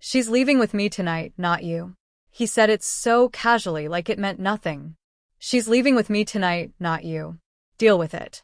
She's leaving with me tonight, not you. He said it so casually, like it meant nothing. She's leaving with me tonight, not you. Deal with it.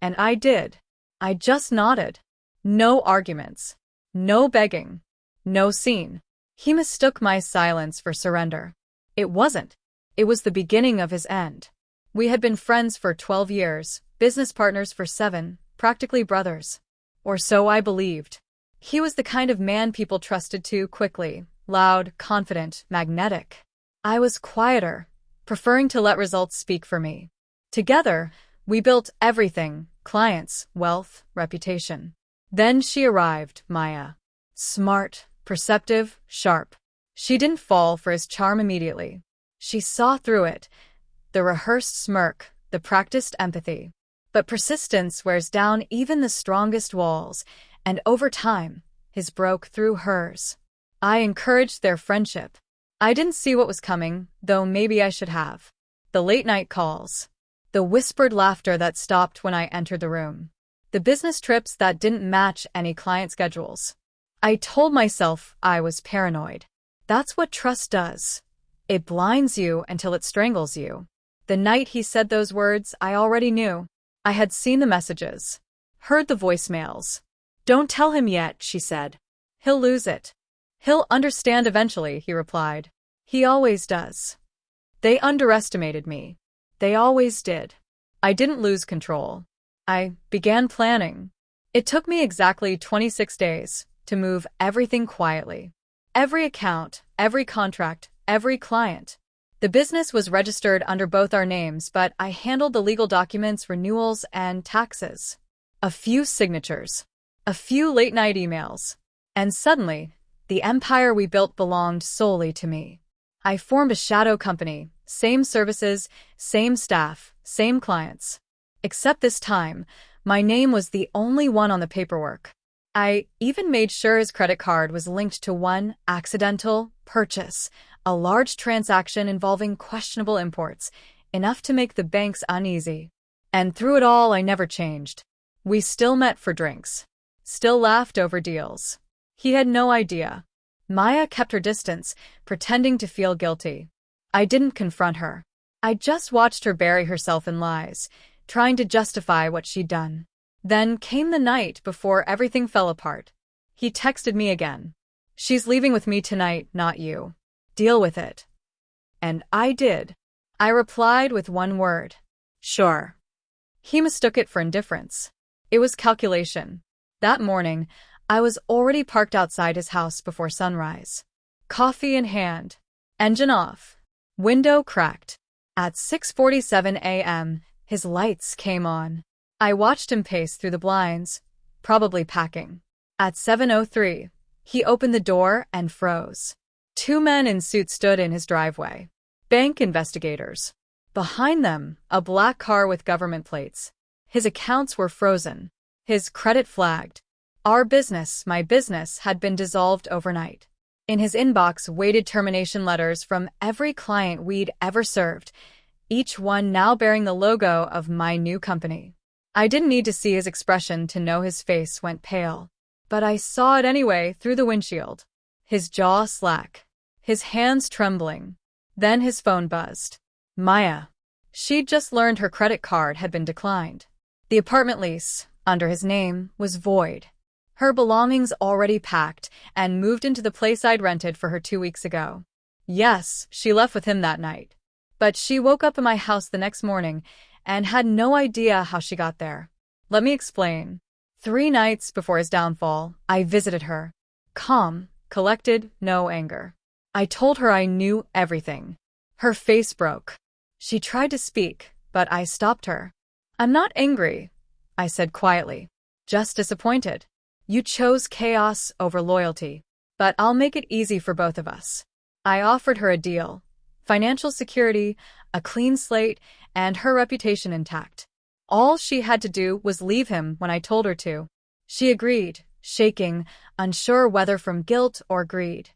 And I did. I just nodded. No arguments. No begging. No scene. He mistook my silence for surrender. It wasn't. It was the beginning of his end. We had been friends for 12 years, business partners for 7, practically brothers. Or so I believed. He was the kind of man people trusted too quickly, loud, confident, magnetic. I was quieter, preferring to let results speak for me. Together, we built everything: clients, wealth, reputation. Then she arrived, Maya. Smart, perceptive, sharp. She didn't fall for his charm immediately. She saw through it, the rehearsed smirk, the practiced empathy. But persistence wears down even the strongest walls, and over time, his broke through hers. I encouraged their friendship. I didn't see what was coming, though maybe I should have. The late-night calls. The whispered laughter that stopped when I entered the room. The business trips that didn't match any client schedules. I told myself I was paranoid. That's what trust does. It blinds you until it strangles you. The night he said those words, I already knew. I had seen the messages. Heard the voicemails. Don't tell him yet, she said. He'll lose it. He'll understand eventually, he replied. He always does. They underestimated me. They always did. I didn't lose control. I began planning. It took me exactly 26 days to move everything quietly. Every account, every contract, every client. The business was registered under both our names, but I handled the legal documents, renewals, and taxes. A few signatures. A few late-night emails. And suddenly, the empire we built belonged solely to me. I formed a shadow company, same services, same staff, same clients. Except this time, my name was the only one on the paperwork. I even made sure his credit card was linked to one accidental purchase, a large transaction involving questionable imports, enough to make the banks uneasy. And through it all, I never changed. We still met for drinks. Still laughed over deals. He had no idea. Maya kept her distance, pretending to feel guilty. I didn't confront her. I just watched her bury herself in lies, trying to justify what she'd done. Then came the night before everything fell apart. He texted me again. She's leaving with me tonight, not you. Deal with it. And I did. I replied with one word. Sure. He mistook it for indifference. It was calculation. That morning, I was already parked outside his house before sunrise. Coffee in hand. Engine off. Window cracked. At 6:47 a.m., his lights came on. I watched him pace through the blinds, probably packing. At 7:03, he opened the door and froze. 2 men in suits stood in his driveway. Bank investigators. Behind them, a black car with government plates. His accounts were frozen. His credit flagged. Our business, my business, had been dissolved overnight. In his inbox waited termination letters from every client we'd ever served, each one now bearing the logo of my new company. I didn't need to see his expression to know his face went pale. But I saw it anyway through the windshield. His jaw slack. His hands trembling. Then his phone buzzed. Maya. She'd just learned her credit card had been declined. The apartment lease, under his name, was void. Her belongings already packed and moved into the place I'd rented for her 2 weeks ago. Yes, she left with him that night. But she woke up in my house the next morning and had no idea how she got there. Let me explain. 3 nights before his downfall, I visited her. Calm, collected, no anger. I told her I knew everything. Her face broke. She tried to speak, but I stopped her. I'm not angry, I said quietly. Just disappointed. You chose chaos over loyalty. But I'll make it easy for both of us. I offered her a deal. Financial security, a clean slate, and her reputation intact. All she had to do was leave him when I told her to. She agreed, shaking, unsure whether from guilt or greed.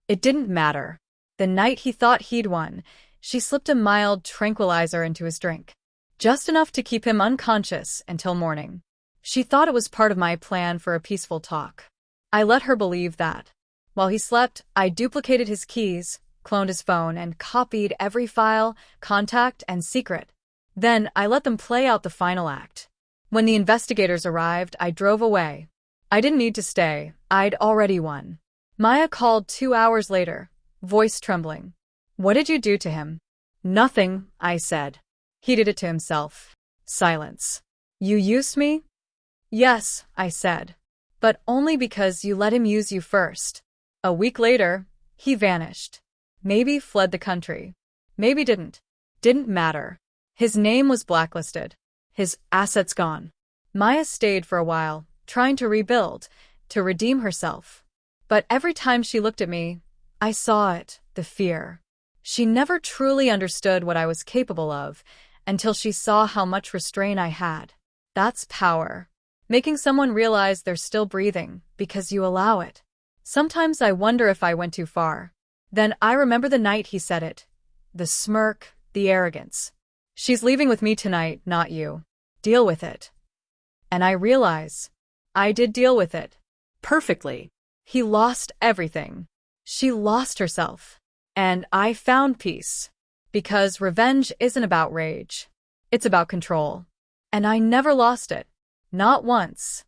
It didn't matter. The night he thought he'd won, she slipped a mild tranquilizer into his drink. Just enough to keep him unconscious until morning. She thought it was part of my plan for a peaceful talk. I let her believe that. While he slept, I duplicated his keys, cloned his phone, and copied every file, contact, and secret. Then I let them play out the final act. When the investigators arrived, I drove away. I didn't need to stay. I'd already won. Maya called 2 hours later, voice trembling. What did you do to him? Nothing, I said. He did it to himself. Silence. You used me? Yes, I said. But only because you let him use you first. A week later, he vanished. Maybe fled the country. Maybe didn't. Didn't matter. His name was blacklisted. His assets gone. Maya stayed for a while, trying to rebuild, to redeem herself. But every time she looked at me, I saw it, the fear. She never truly understood what I was capable of until she saw how much restraint I had. That's power. Making someone realize they're still breathing because you allow it. Sometimes I wonder if I went too far. Then I remember the night he said it. The smirk, the arrogance. She's leaving with me tonight, not you. Deal with it. And I realize I did deal with it. Perfectly. He lost everything. She lost herself. And I found peace. Because revenge isn't about rage. It's about control. And I never lost it. Not once.